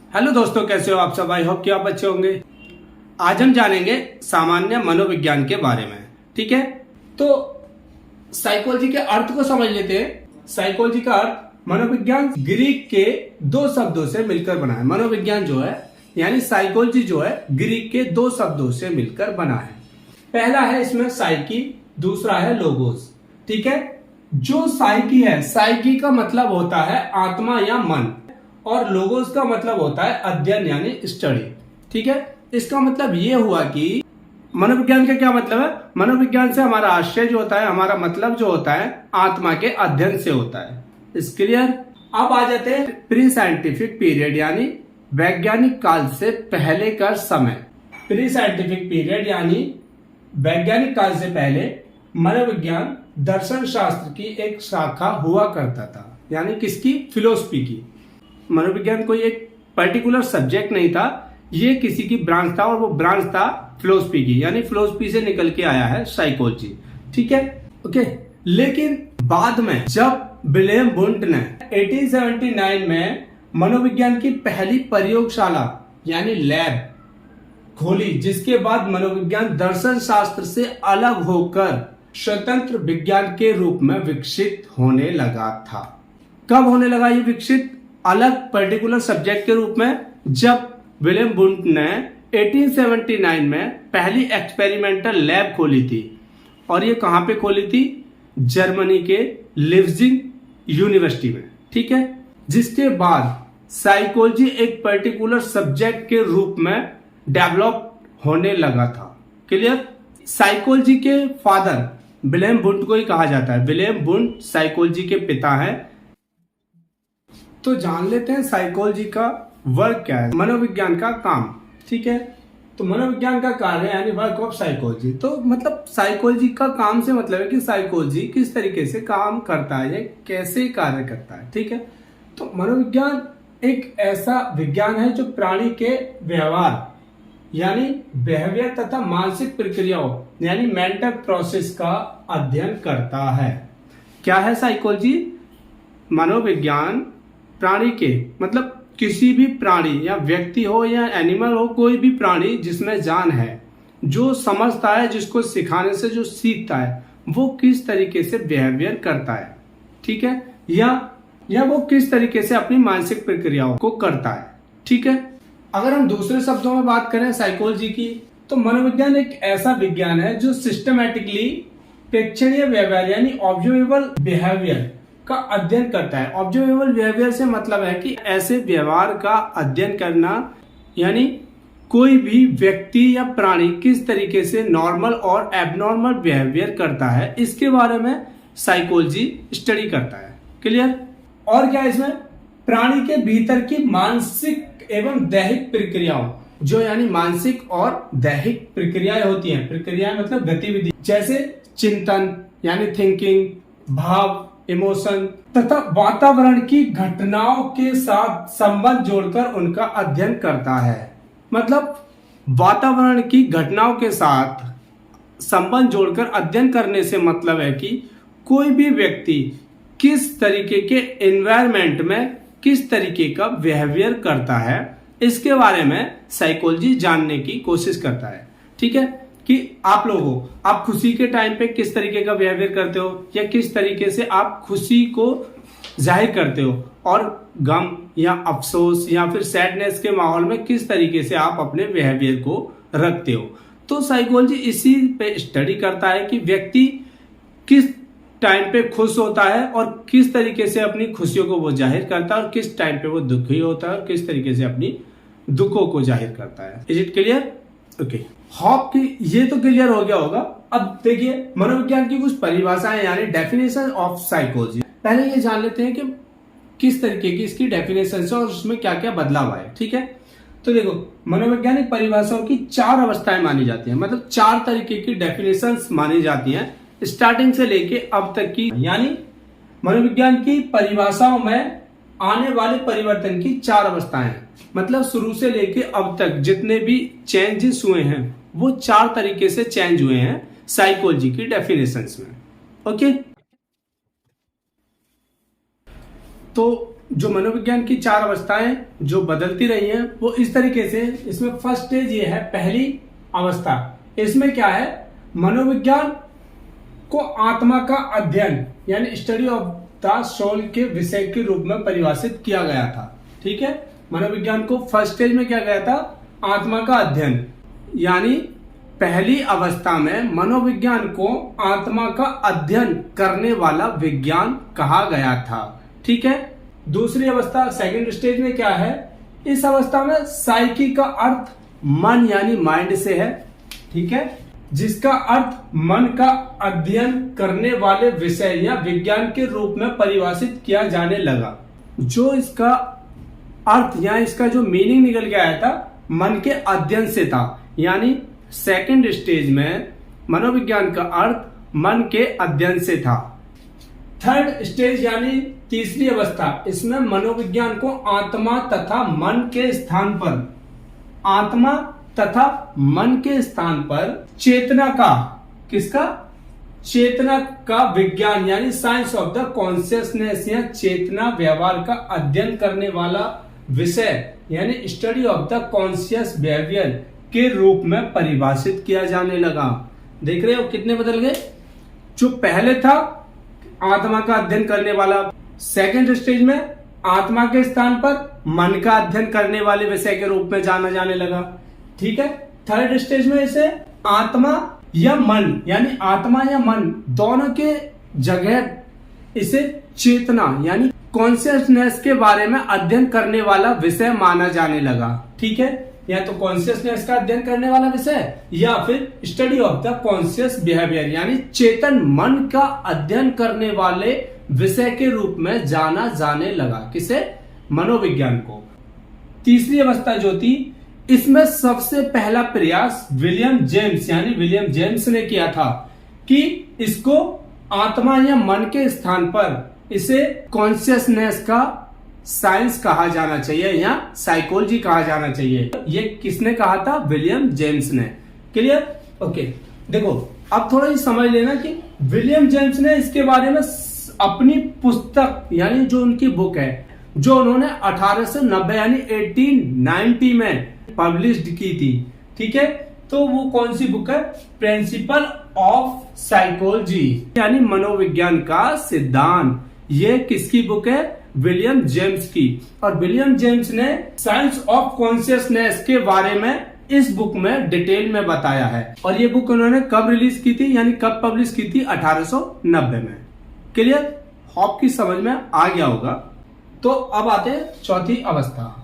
Hello दोस्तों, कैसे हो आप सब। आई होप कि आप अच्छे होंगे। आज हम जानेंगे सामान्य मनोविज्ञान के बारे में। ठीक है, तो साइकोलॉजी के अर्थ को समझ लेते हैं। साइकोलॉजी का अर्थ मनोविज्ञान ग्रीक के दो शब्दों से मिलकर बना है। मनोविज्ञान जो है यानी साइकोलॉजी जो है ग्रीक के दो शब्दों से मिलकर बना है। पहला है इसमें साइकी, दूसरा है लोगोस। ठीक है, जो साइकी है, साइकी का मतलब होता है आत्मा या मन, और लोगोस का मतलब होता है अध्ययन यानी स्टडी। ठीक है, इसका मतलब ये हुआ कि मनोविज्ञान का क्या मतलब है। मनोविज्ञान से हमारा आशय जो होता है, हमारा मतलब जो होता है आत्मा के अध्ययन से होता है। इस क्लियर। अब आ जाते हैं प्री साइंटिफिक पीरियड यानी वैज्ञानिक काल से पहले का समय। प्री साइंटिफिक पीरियड यानी वैज्ञानिक काल से पहले मनोविज्ञान दर्शन शास्त्र की एक शाखा हुआ करता था। यानी किसकी? फिलोसफी की। मनोविज्ञान कोई एक पर्टिकुलर सब्जेक्ट नहीं था, ये किसी की ब्रांच था, और वो ब्रांच था फिलोसफी की। यानी फिलोसफी से निकल के आया है साइकोलॉजी। ठीक है, ओके। लेकिन बाद में जब विलियम वुंट ने 1879 में मनोविज्ञान की पहली प्रयोगशाला यानी लैब खोली, जिसके बाद मनोविज्ञान दर्शन शास्त्र से अलग होकर स्वतंत्र विज्ञान के रूप में विकसित होने लगा था। कब होने लगा ये विकसित? अलग पर्टिकुलर सब्जेक्ट के रूप में, जब विलियम वुंट ने 1879 में पहली एक्सपेरिमेंटल लैब खोली थी। और ये कहां पे खोली थी? जर्मनी के लिप्जिग यूनिवर्सिटी में। ठीक है, जिसके बाद साइकोलॉजी एक पर्टिकुलर सब्जेक्ट के रूप में डेवलप होने लगा था। क्लियर। साइकोलॉजी के फादर विलियम वुंट को ही कहा जाता है। विलियम वुंट साइकोलॉजी के पिता हैं। तो जान लेते हैं साइकोलॉजी का वर्क क्या है, मनोविज्ञान का काम। ठीक है, तो मनोविज्ञान का कार्य यानी वर्क ऑफ साइकोलॉजी। तो मतलब साइकोलॉजी का काम से मतलब है कि साइकोलॉजी किस तरीके से काम करता है, कैसे कार्य करता है। ठीक है, तो मनोविज्ञान एक ऐसा विज्ञान है जो प्राणी के व्यवहार यानी बिहेवियर तथा मानसिक प्रक्रियाओं यानी मेंटल प्रोसेस का अध्ययन करता है। क्या है साइकोलॉजी? मनोविज्ञान प्राणी के मतलब किसी भी प्राणी या व्यक्ति हो या एनिमल हो, कोई भी प्राणी जिसमें जान है, जो समझता है, जिसको सिखाने से जो सीखता है, वो किस तरीके से बिहेवियर करता है। ठीक है, या वो किस तरीके से अपनी मानसिक प्रक्रियाओं को करता है। ठीक है, अगर हम दूसरे शब्दों में बात करें साइकोलॉजी की, तो मनोविज्ञान एक ऐसा विज्ञान है जो सिस्टमैटिकली प्रेक्षणीय व्यवहार यानी ऑब्जर्वेबल बिहेवियर का अध्ययन करता है। ऑब्जर्वेबल बिहेवियर से मतलब है कि ऐसे व्यवहार का अध्ययन करना, यानी कोई भी व्यक्ति या प्राणी किस तरीके से नॉर्मल और एबनॉर्मल बिहेवियर करता है, इसके बारे में साइकोलॉजी स्टडी करता है। क्लियर। और क्या इसमें प्राणी के भीतर की मानसिक एवं दैहिक प्रक्रियाओं, जो यानी मानसिक और दैहिक प्रक्रियाएं होती हैं। प्रक्रियाएं मतलब गतिविधि, जैसे चिंतन यानी थिंकिंग, भाव इमोशन, तथा वातावरण की घटनाओं के साथ संबंध जोड़कर उनका अध्ययन करता है। मतलब वातावरण की घटनाओं के साथ संबंध जोड़कर अध्ययन करने से मतलब है कि कोई भी व्यक्ति किस तरीके के एनवायरनमेंट में किस तरीके का बिहेवियर करता है, इसके बारे में साइकोलॉजी जानने की कोशिश करता है। ठीक है, कि आप खुशी के टाइम पे किस तरीके का बिहेवियर करते हो, या किस तरीके से आप खुशी को जाहिर करते हो, और गम या अफसोस या फिर सैडनेस के माहौल में किस तरीके से आप अपने बिहेवियर को रखते हो। तो साइकोलॉजी इसी पे स्टडी करता है कि व्यक्ति किस टाइम पे खुश होता है और किस तरीके से अपनी खुशियों को वो जाहिर करता है, और किस टाइम पे वो दुखी होता है और किस तरीके से अपनी दुखों को जाहिर करता है। Is it clear? Okay, hope कि ये तो क्लियर हो गया होगा। अब देखिए मनोविज्ञान की कुछ परिभाषाएं यानी डेफिनेशन ऑफ साइकोलॉजी। पहले ये जान लेते हैं कि किस तरीके की इसकी डेफिनेशन है और उसमें क्या क्या बदलाव आए। ठीक है, तो देखो मनोवैज्ञानिक परिभाषाओं की 4 अवस्थाएं मानी जाती हैं, मतलब 4 तरीके की डेफिनेशंस मानी जाती हैं स्टार्टिंग से लेके अब तक की। यानी मनोविज्ञान की परिभाषाओं में आने वाले परिवर्तन की 4 अवस्थाएं हैं। मतलब शुरू से लेके अब तक जितने भी चेंजेस हुए हैं वो 4 तरीके से चेंज हुए हैं साइकोलॉजी की डेफिनेशंस में। ओके, तो जो मनोविज्ञान की 4 अवस्थाएं जो बदलती रही हैं वो इस तरीके से, इसमें फर्स्ट स्टेज ये है, पहली अवस्था। इसमें क्या है, मनोविज्ञान को आत्मा का अध्ययन यानी स्टडी ऑफ द सोल के विषय के रूप में परिभाषित किया गया था। ठीक है, मनोविज्ञान को फर्स्ट स्टेज में किया गया था आत्मा का अध्ययन, यानी पहली अवस्था में मनोविज्ञान को आत्मा का अध्ययन करने वाला विज्ञान कहा गया था। ठीक है, दूसरी अवस्था सेकंड स्टेज में क्या है, इस अवस्था में साइकी का अर्थ मन यानी माइंड से है। ठीक है, जिसका अर्थ मन का अध्ययन करने वाले विषय या विज्ञान के रूप में परिभाषित किया जाने लगा। जो इसका अर्थ या इसका जो मीनिंग निकल के आया था मन के अध्ययन से था, यानी सेकंड स्टेज में मनोविज्ञान का अर्थ मन के अध्ययन से था। थर्ड स्टेज यानी तीसरी अवस्था, इसमें मनोविज्ञान को आत्मा तथा मन के स्थान पर, आत्मा तथा मन के स्थान पर चेतना का, किसका, चेतना का विज्ञान यानी साइंस ऑफ द कॉन्शियसनेस या चेतना व्यवहार का अध्ययन करने वाला विषय यानी study of the conscious behaviour के रूप में परिभाषित किया जाने लगा। देख रहे हो कितने बदल गए। जो पहले था आत्मा का अध्ययन करने वाला, सेकंड स्टेज में आत्मा के स्थान पर मन का अध्ययन करने वाले विषय के रूप में जाना जाने लगा। ठीक है, थर्ड स्टेज में इसे आत्मा या मन यानी आत्मा या मन दोनों के जगह इसे चेतना यानी कॉन्शियसनेस के बारे में अध्ययन करने वाला विषय माना जाने लगा। ठीक है, या तो कॉन्शियसनेस का अध्ययन करने वाला विषय या फिर study of the conscious behaviour यानी चेतन मन का अध्ययन करने वाले विषय के रूप में जाना जाने लगा। किसे, मनोविज्ञान को। तीसरी अवस्था जो थी, इसमें सबसे पहला प्रयास विलियम जेम्स यानी विलियम जेम्स ने किया था कि इसको आत्मा या मन के स्थान पर इसे कॉन्शियसनेस का साइंस कहा जाना चाहिए या साइकोलॉजी कहा जाना चाहिए। ये किसने कहा था, विलियम जेम्स ने। Clear, okay. देखो अब थोड़ा ही समझ लेना कि विलियम जेम्स ने इसके बारे में अपनी पुस्तक यानी जो उनकी बुक है जो उन्होंने 1890 यानी 1890 में पब्लिश की थी। ठीक है, तो वो कौन सी बुक है, प्रिंसिपल ऑफ साइकोलॉजी यानी मनोविज्ञान का सिद्धांत। ये किसकी बुक है, विलियम जेम्स की। और विलियम जेम्स ने साइंस ऑफ कॉन्शियसनेस के बारे में इस बुक में डिटेल में बताया है। और ये बुक उन्होंने कब रिलीज की थी यानी कब पब्लिश की थी, 1890 में। क्लियर, आपकी समझ में आ गया होगा। तो अब आते हैं चौथी अवस्था।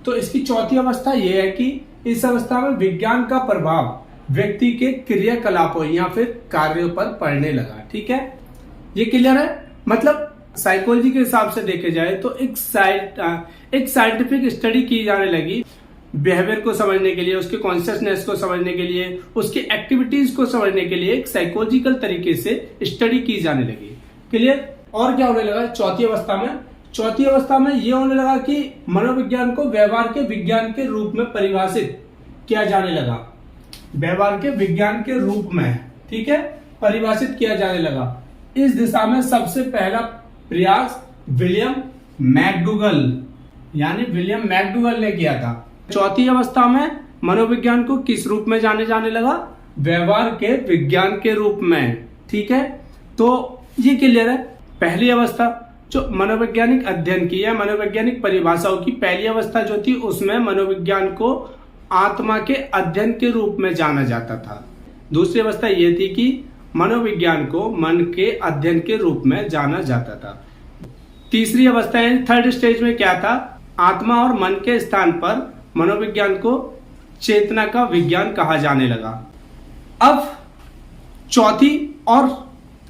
तो इसकी चौथी अवस्था यह है कि इस अवस्था में विज्ञान का प्रभाव व्यक्ति के क्रियाकलापों या फिर कार्यों पर पड़ने लगा। ठीक है, ये क्लियर है। मतलब साइकोलॉजी के हिसाब से देखे जाए तो एक साइंटिफिक स्टडी की जाने लगी बिहेवियर को समझने के लिए, उसके कॉन्शियसनेस को समझने के लिए, उसकी एक्टिविटीज को समझने के लिए एक साइकोलॉजिकल तरीके से स्टडी की जाने लगी। क्लियर, और क्या होने लगा चौथी अवस्था में, चौथी अवस्था में यह होने लगा कि मनोविज्ञान को व्यवहार के विज्ञान के रूप में परिभाषित किया जाने लगा। व्यवहार के विज्ञान के रूप में, ठीक है, परिभाषित किया जाने लगा। इस दिशा में सबसे पहला प्रयास विलियम मैकडूगल यानी विलियम मैकडूगल ने किया था। चौथी अवस्था में मनोविज्ञान को किस रूप में जाने लगा, व्यवहार के विज्ञान के रूप में। ठीक है, तो ये क्लियर है। पहली अवस्था जो मनोवैज्ञानिक अध्ययन की है, मनोवैज्ञानिक परिभाषाओं की पहली अवस्था जो थी उसमें मनोविज्ञान को आत्मा के अध्ययन के रूप में जाना जाता था। दूसरी अवस्था ये थी कि मनोविज्ञान को मन के अध्ययन के रूप में जाना जाता था। तीसरी अवस्था थर्ड स्टेज में क्या था, आत्मा और मन के स्थान पर मनोविज्ञान को चेतना का विज्ञान कहा जाने लगा। अब चौथी और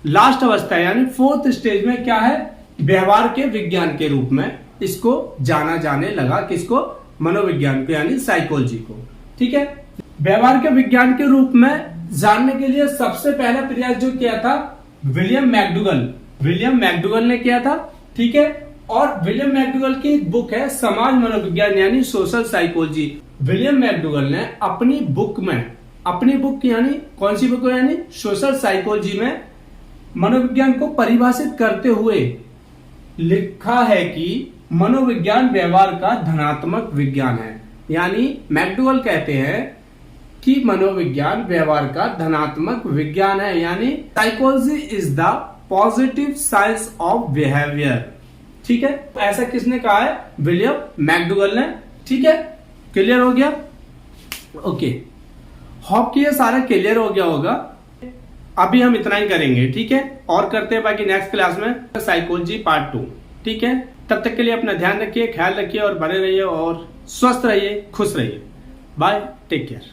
लास्ट अवस्था यानी फोर्थ स्टेज में क्या है, व्यवहार के विज्ञान के रूप में इसको जाना जाने लगा। किसको, मनोविज्ञान को यानी साइकोलॉजी को। ठीक है, व्यवहार के विज्ञान के रूप में जानने के लिए सबसे पहला प्रयास जो किया था विलियम मैकडूगल ने किया था। ठीक है, और विलियम मैकडूगल की एक बुक है समाज मनोविज्ञान यानी सोशल साइकोलॉजी। विलियम मैकडूगल ने अपनी बुक यानी कौन सी बुक यानी सोशल साइकोलॉजी में मनोविज्ञान को परिभाषित करते हुए लिखा है कि मनोविज्ञान व्यवहार का धनात्मक विज्ञान है। यानी मैकडूगल कहते हैं कि मनोविज्ञान व्यवहार का धनात्मक विज्ञान है, यानी psychology is the positive science of behaviour. ठीक है, तो ऐसा किसने कहा है? विलियम मैकडूगल ने। ठीक है, क्लियर हो गया? ओके, होप कि ये सारा क्लियर हो गया होगा। अभी हम इतना ही करेंगे, ठीक है, और करते हैं बाकी नेक्स्ट क्लास में साइकोलॉजी पार्ट 2। ठीक है, तब तक के लिए अपना ध्यान रखिए, ख्याल रखिए और बने रहिए और स्वस्थ रहिए, खुश रहिए। Bye, take care.